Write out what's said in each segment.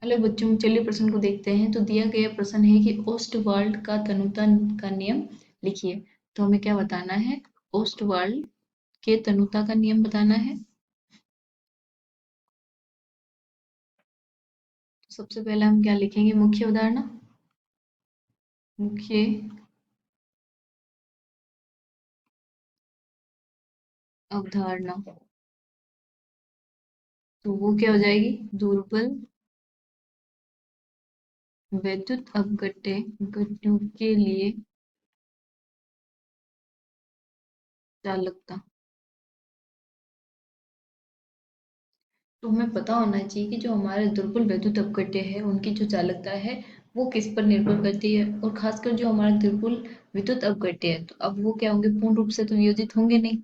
Hello बच्चों, चलिए प्रश्न को देखते हैं। तो दिया गया प्रश्न है कि ओस्टवाल्ड का तनुता का नियम लिखिए। तो हमें क्या बताना है? ओस्टवाल्ड के तनुता का नियम बताना है। तो सबसे पहले हम क्या लिखेंगे? मुख्य अवधारणा। मुख्य अवधारणा। तो वो क्या हो जाएगी? दुर्बल वैद्युत अपघट्यों के लिए चालकता। तो हमें पता होना चाहिए कि जो हमारे दुर्बल वैद्युत अपघट्य है उनकी जो चालकता है वो किस पर निर्भर करती है, और खासकर जो हमारे दुर्बल विद्युत अपघट्य है तो अब वो क्या होंगे? पूर्ण रूप से तो वियोजित होंगे नहीं।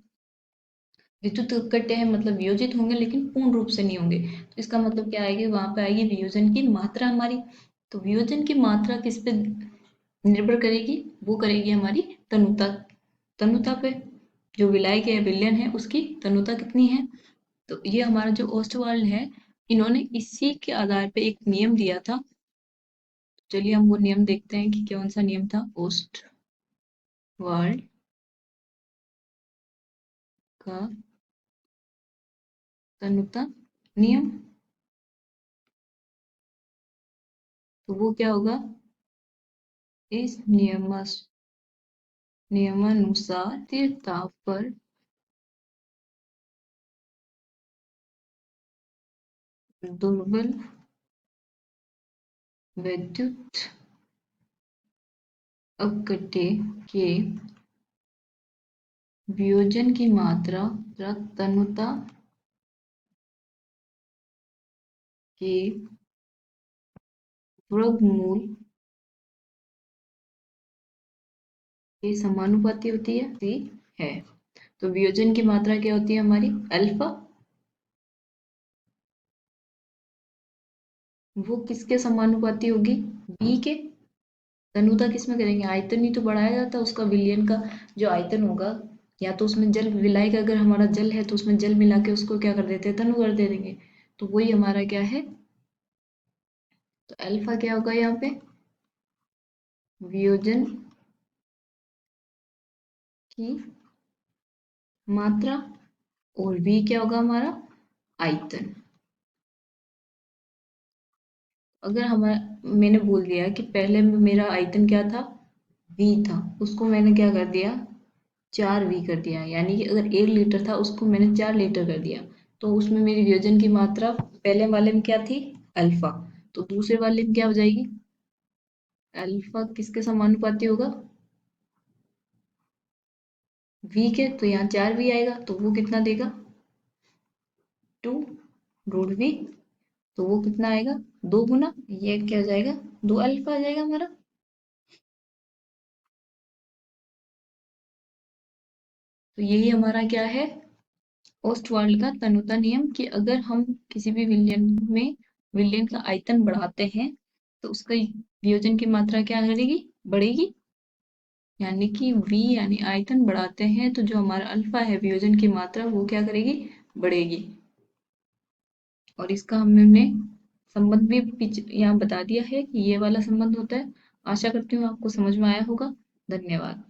विद्युत अपघट्य है मतलब वियोजित होंगे लेकिन पूर्ण रूप से नहीं होंगे। तो इसका मतलब क्या आएगी? वहां पे आएगी वियोजन की मात्रा हमारी। तो वियोजन की मात्रा किस पे निर्भर करेगी? वो करेगी हमारी तनुता। तनुता पे। जो विलायक है विलयन है उसकी तनुता कितनी है। तो ये हमारा जो ओस्टवाल्ड है, इन्होंने इसी के आधार पे एक नियम दिया था। चलिए हम वो नियम देखते हैं कि कौन सा नियम था। ओस्टवाल्ड का तनुता नियम। तो वो क्या होगा? इस नियमानुसार स्थिर ताप पर दुर्बल वैद्युत अपघट्य के वियोजन की मात्रा तनुता के वर्गमूल के समानुपाती होती है। तो वियोजन की मात्रा क्या होती है हमारी? अल्फा। वो किसके समानुपाती होगी? बी के। तनुता किसमें करेंगे? आयतन ही तो बढ़ाया जाता है उसका, विलयन का जो आयतन होगा। या तो उसमें जल विलायक, अगर हमारा जल है तो उसमें जल मिला के उसको क्या कर देते हैं? तनु कर दे देंगे। तो वही हमारा क्या है? तो अल्फा क्या होगा यहाँ पे? वियोजन की मात्रा। और v क्या होगा हमारा? आयतन। अगर हमारा, मैंने बोल दिया कि पहले में मेरा आयतन क्या था? v था, उसको मैंने क्या कर दिया? 4v कर दिया। यानी कि अगर 1 लीटर था उसको मैंने 4 लीटर कर दिया। तो उसमें मेरी वियोजन की मात्रा पहले वाले में क्या थी? अल्फा। तो दूसरे वाले में क्या हो जाएगी? अल्फा किसके समानुपाती होगा? v के। तो यहाँ 4v आएगा तो वो कितना देगा? 2 √v। तो वो कितना आएगा? 2 गुना ये क्या हो जाएगा? 2 अल्फा आ जाएगा हमारा। तो यही हमारा क्या है? ओस्टवाल्ड का तनुता नियम, कि अगर हम किसी भी विलयन का आयतन बढ़ाते हैं तो उसका वियोजन की मात्रा क्या करेगी? बढ़ेगी। यानी कि v यानी आयतन बढ़ाते हैं तो जो हमारा अल्फा है वियोजन की मात्रा वो क्या करेगी? बढ़ेगी। और इसका हमने संबंध भी यहाँ बता दिया है कि ये वाला संबंध होता है। आशा करती हूँ आपको समझ में आया होगा। धन्यवाद।